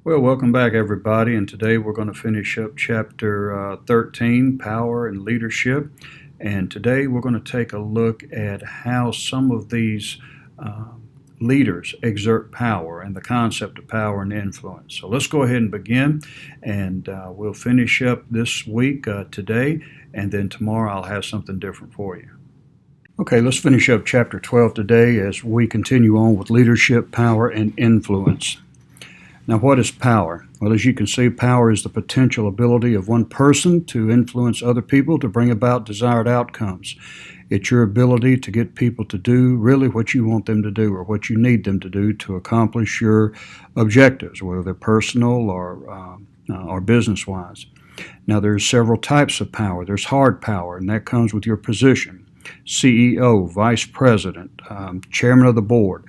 Well, welcome back, everybody, and today we're going to finish up Chapter 13, Power and Leadership. And today we're going to take a look at how some of these uh, leaders exert power and the concept of power and influence. So let's go ahead and begin, and we'll finish up this week today, and then tomorrow I'll have something different for you. Okay, let's finish up Chapter 12 today as we continue on with leadership, power, and influence. Now, what is power? Well, as you can see, power is the potential ability of one person to influence other people to bring about desired outcomes. It's your ability to get people to do really what you want them to do or what you need them to do to accomplish your objectives, whether they're personal or business-wise. Now, there's several types of power. There's hard power, and that comes with your position. CEO, vice president, chairman of the board.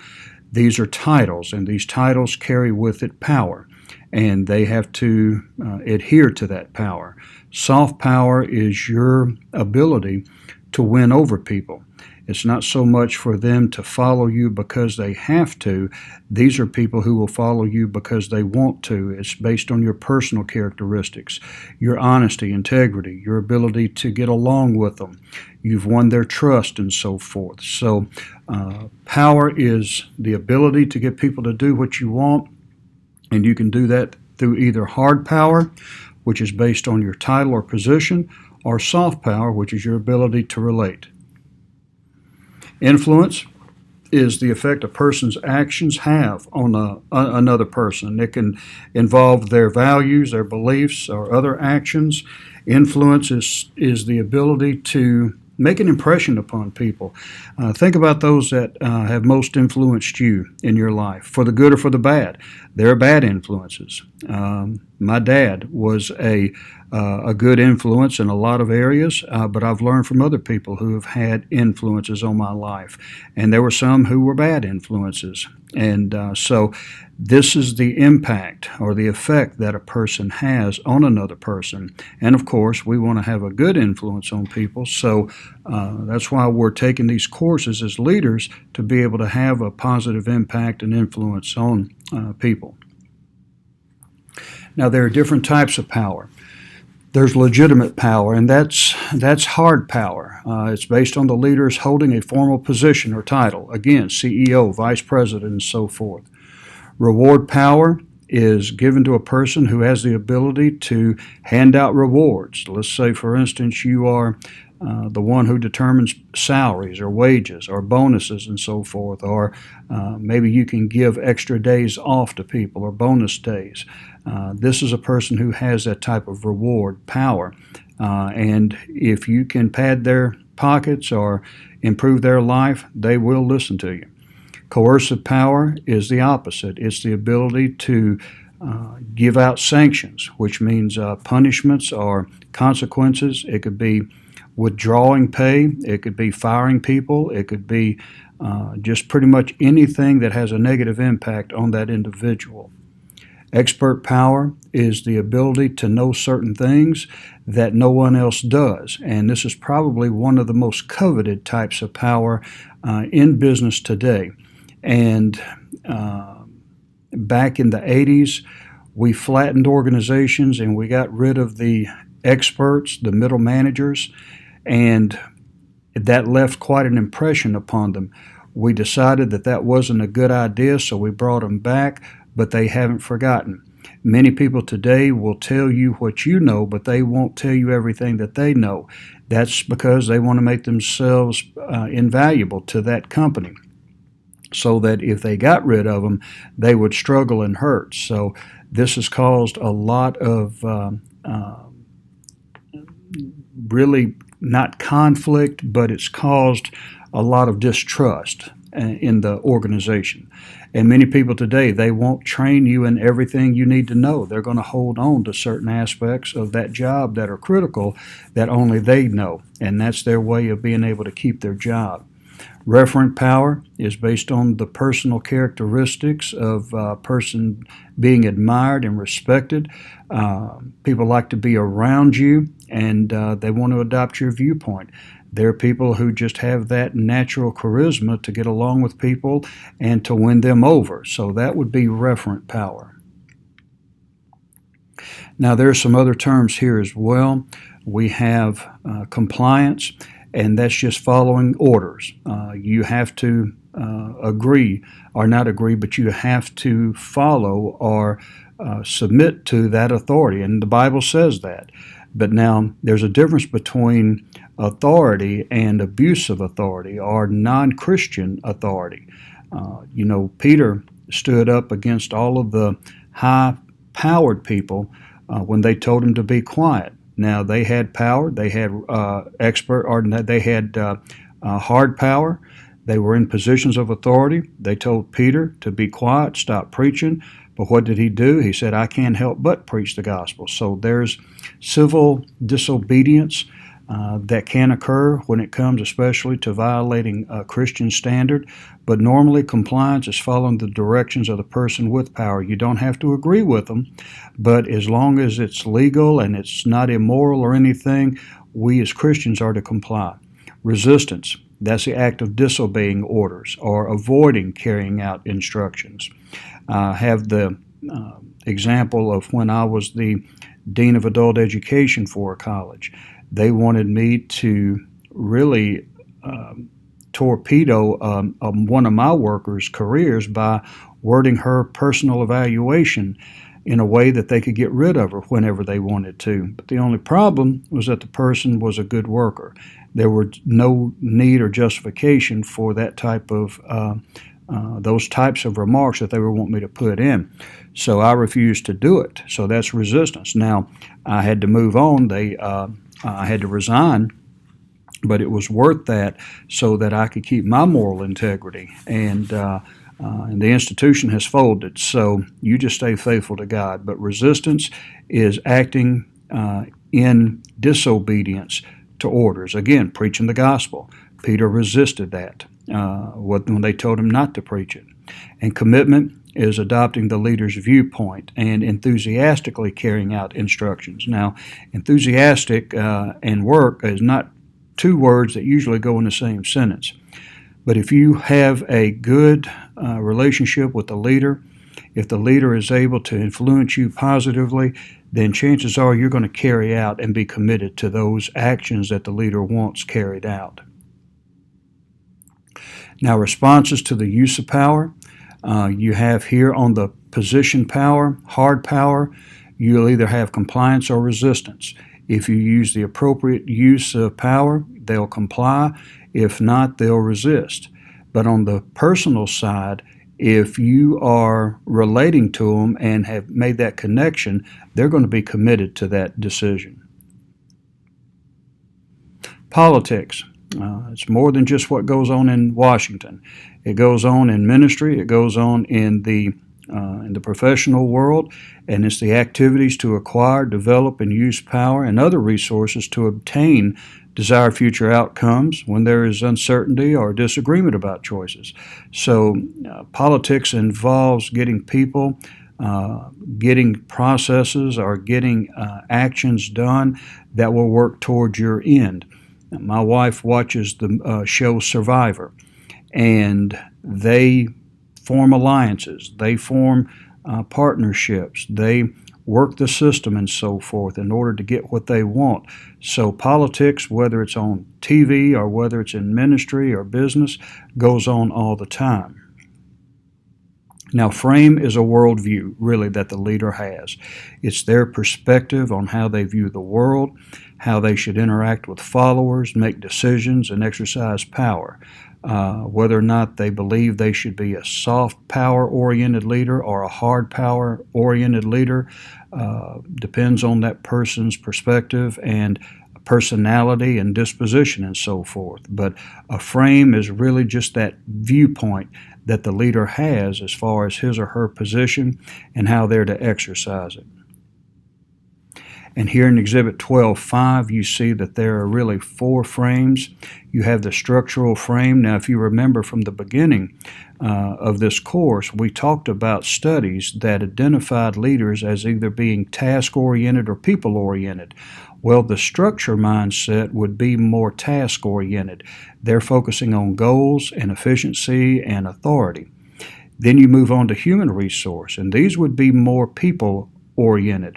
These are titles, and these titles carry with it power, and they have to adhere to that power. Soft power is your ability to win over people. It's not so much for them to follow you because they have to. These are people who will follow you because they want to. It's based on your personal characteristics, your honesty, integrity, your ability to get along with them. You've won their trust and so forth. So power is the ability to get people to do what you want, and you can do that through either hard power, which is based on your title or position, or soft power, which is your ability to relate. Influence is the effect a person's actions have on another person. It can involve their values, their beliefs, or other actions. Influence is the ability to make an impression upon people. Think about those that have most influenced you in your life, for the good or for the bad. There are bad influences. My dad was a good influence in a lot of areas, but I've learned from other people who have had influences on my life. And there were some who were bad influences. And so this is the impact or the effect that a person has on another person. And of course, we want to have a good influence on people. So that's why we're taking these courses as leaders, to be able to have a positive impact and influence on people. Now, there are different types of power. There's legitimate power, and that's hard power. It's based on the leaders holding a formal position or title. Again, CEO, vice president, and so forth. Reward power is given to a person who has the ability to hand out rewards. Let's say, for instance, you are the one who determines salaries or wages or bonuses and so forth, or maybe you can give extra days off to people or bonus days. This is a person who has that type of reward power, and if you can pad their pockets or improve their life, they will listen to you. Coercive power is the opposite. It's the ability to give out sanctions, which means punishments or consequences. It could be withdrawing pay, it could be firing people, it could be just pretty much anything that has a negative impact on that individual. Expert power is the ability to know certain things that no one else does, and this is probably one of the most coveted types of power in business today. And back in the 80s, we flattened organizations and we got rid of the experts, the middle managers, and that left quite an impression upon them. We decided that that wasn't a good idea, so we brought them back, but they haven't forgotten. Many people today will tell you what you know, but they won't tell you everything that they know. That's because they want to make themselves invaluable to that company, so that if they got rid of them, they would struggle and hurt. So this has caused a lot of really not conflict, but it's caused a lot of distrust in the organization. And many people today, they won't train you in everything you need to know. They're going to hold on to certain aspects of that job that are critical that only they know, and that's their way of being able to keep their job. Referent power is based on the personal characteristics of a person being admired and respected. People like to be around you, and they want to adopt your viewpoint. There are people who just have that natural charisma to get along with people and to win them over. So that would be referent power. Now, there are some other terms here as well. We have compliance, and that's just following orders. You have to agree, or not agree, but you have to follow or submit to that authority, and the Bible says that. But now, there's a difference between authority and abuse of authority or non-Christian authority. Peter stood up against all of the high-powered people when they told him to be quiet. Now, they had power, they had they had hard power. They were in positions of authority. They told Peter to be quiet, stop preaching. But what did he do? He said, I can't help but preach the gospel. So there's civil disobedience that can occur when it comes especially to violating a Christian standard. But normally compliance is following the directions of the person with power. You don't have to agree with them, but as long as it's legal and it's not immoral or anything, we as Christians are to comply. Resistance, that's the act of disobeying orders or avoiding carrying out instructions. I have the example of when I was the Dean of Adult Education for a college. They wanted me to really torpedo one of my workers' careers by wording her personal evaluation in a way that they could get rid of her whenever they wanted to. But the only problem was that the person was a good worker. There was no need or justification for that type of those types of remarks that they would want me to put in. So I refused to do it. So that's resistance. Now, I had to move on. I had to resign, but it was worth that so that I could keep my moral integrity. And the institution has folded. So you just stay faithful to God. But resistance is acting in disobedience to orders. Again, preaching the gospel. Peter resisted that when they told him not to preach it. And commitment is adopting the leader's viewpoint and enthusiastically carrying out instructions. Now, enthusiastic and work is not two words that usually go in the same sentence. But if you have a good relationship with the leader, if the leader is able to influence you positively, then chances are you're going to carry out and be committed to those actions that the leader wants carried out. Now, responses to the use of power. You have here on the position power, hard power, you'll either have compliance or resistance. If you use the appropriate use of power, they'll comply. If not, they'll resist. But on the personal side, if you are relating to them and have made that connection, they're going to be committed to that decision. Politics. It's more than just what goes on in Washington. It goes on in ministry. It goes on in the professional world, and it's the activities to acquire, develop, and use power and other resources to obtain desired future outcomes when there is uncertainty or disagreement about choices. So politics involves getting people, getting processes, or getting actions done that will work towards your end. My wife watches the show Survivor, and they form alliances, they form partnerships, they work the system and so forth in order to get what they want. So politics, whether it's on TV or whether it's in ministry or business, goes on all the time. Now, frame is a worldview, really, that the leader has. It's their perspective on how they view the world, how they should interact with followers, make decisions, and exercise power. Whether or not they believe they should be a soft power-oriented leader or a hard power-oriented leader depends on that person's perspective and personality and disposition and so forth. But a frame is really just that viewpoint that the leader has as far as his or her position and how they're to exercise it. And here in Exhibit 12.5, you see that there are really 4 frames. You have the structural frame. Now, if you remember from the beginning of this course, we talked about studies that identified leaders as either being task-oriented or people-oriented. Well, the structure mindset would be more task-oriented. They're focusing on goals and efficiency and authority. Then you move on to human resource, and these would be more people oriented.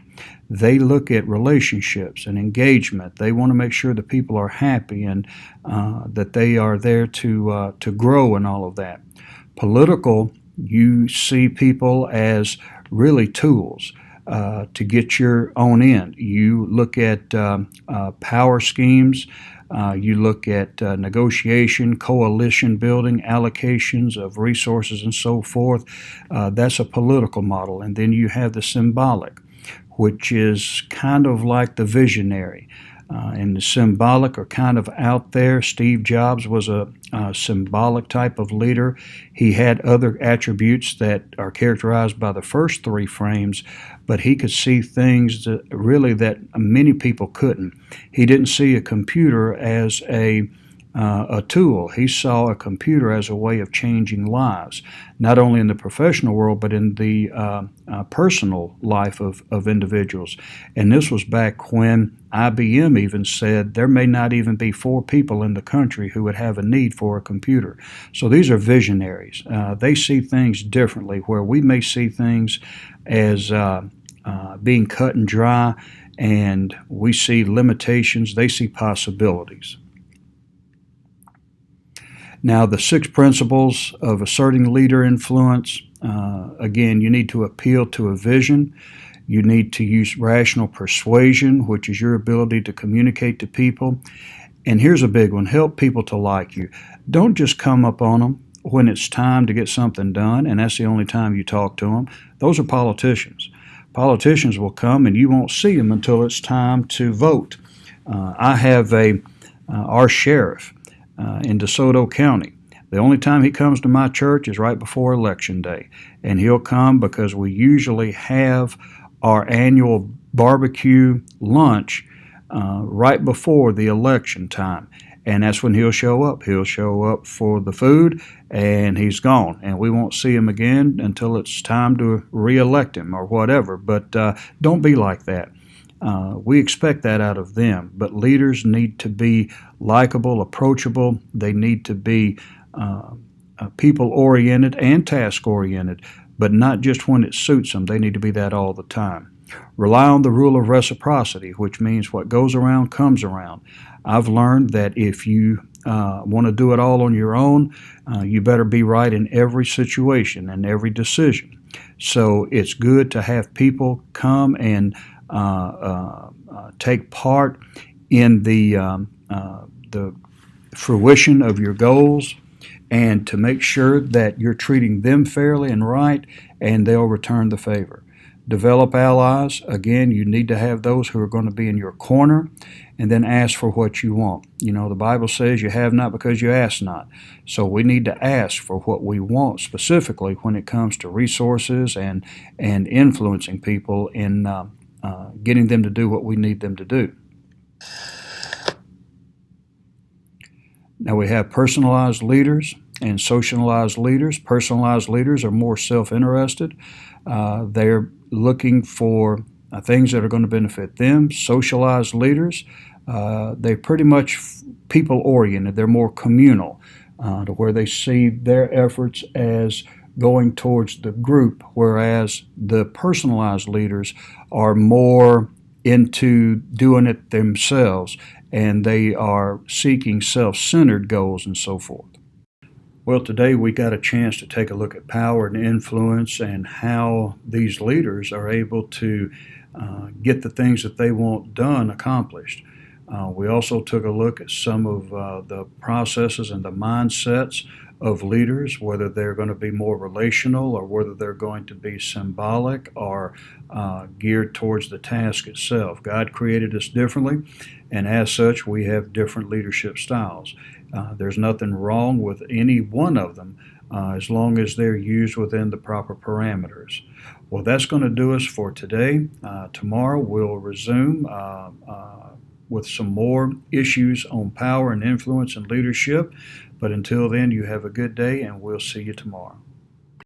They look at relationships and engagement. They want to make sure that people are happy and that they are there to grow and all of that. Political, you see people as really tools to get your own end. You look at power schemes. You look at negotiation, coalition building, allocations of resources, and so forth. That's a political model. And then you have the symbolic, which is kind of like the visionary. And the symbolic are kind of out there. Steve Jobs was a symbolic type of leader. He had other attributes that are characterized by the first three frames, but he could see things that many people couldn't. He didn't see a computer as a tool. He saw a computer as a way of changing lives, not only in the professional world, but in the personal life of individuals. And this was back when IBM even said there may not even be 4 people in the country who would have a need for a computer. So these are visionaries. They see things differently, where we may see things as being cut and dry, and we see limitations. They see possibilities. Now, the 6 principles of asserting leader influence, again, you need to appeal to a vision. You need to use rational persuasion, which is your ability to communicate to people. And here's a big one: help people to like you. Don't just come up on them when it's time to get something done, and that's the only time you talk to them. Those are politicians. Politicians will come and you won't see them until it's time to vote. I have our sheriff in DeSoto County. The only time he comes to my church is right before Election Day. And he'll come because we usually have our annual barbecue lunch right before the election time. And that's when he'll show up. He'll show up for the food, and he's gone. And we won't see him again until it's time to re-elect him or whatever. But don't be like that. We expect that out of them, but leaders need to be likable, approachable. They need to be people-oriented and task-oriented, but not just when it suits them. They need to be that all the time. Rely on the rule of reciprocity, which means what goes around comes around. I've learned that if you want to do it all on your own, you better be right in every situation and every decision. So it's good to have people come and take part in the fruition of your goals, and to make sure that you're treating them fairly and right, and they'll return the favor. Develop allies. Again, you need to have those who are going to be in your corner, and then ask for what you want. You know, the Bible says you have not because you ask not. So we need to ask for what we want, specifically when it comes to resources and influencing people in getting them to do what we need them to do. Now we have personalized leaders and socialized leaders. Personalized leaders are more self-interested. They're looking for things that are going to benefit them. Socialized leaders, they're pretty much people-oriented. They're more communal, to where they see their efforts as going towards the group, whereas the personalized leaders are more into doing it themselves, and they are seeking self-centered goals and so forth. Well, today we got a chance to take a look at power and influence and how these leaders are able to get the things that they want done accomplished. We also took a look at some of the processes and the mindsets of leaders, whether they're going to be more relational or whether they're going to be symbolic or geared towards the task itself. God created us differently, and as such, we have different leadership styles. There's nothing wrong with any one of them as long as they're used within the proper parameters. Well, that's going to do us for today. Tomorrow we'll resume with some more issues on power and influence and leadership. But until then, you have a good day, and we'll see you tomorrow.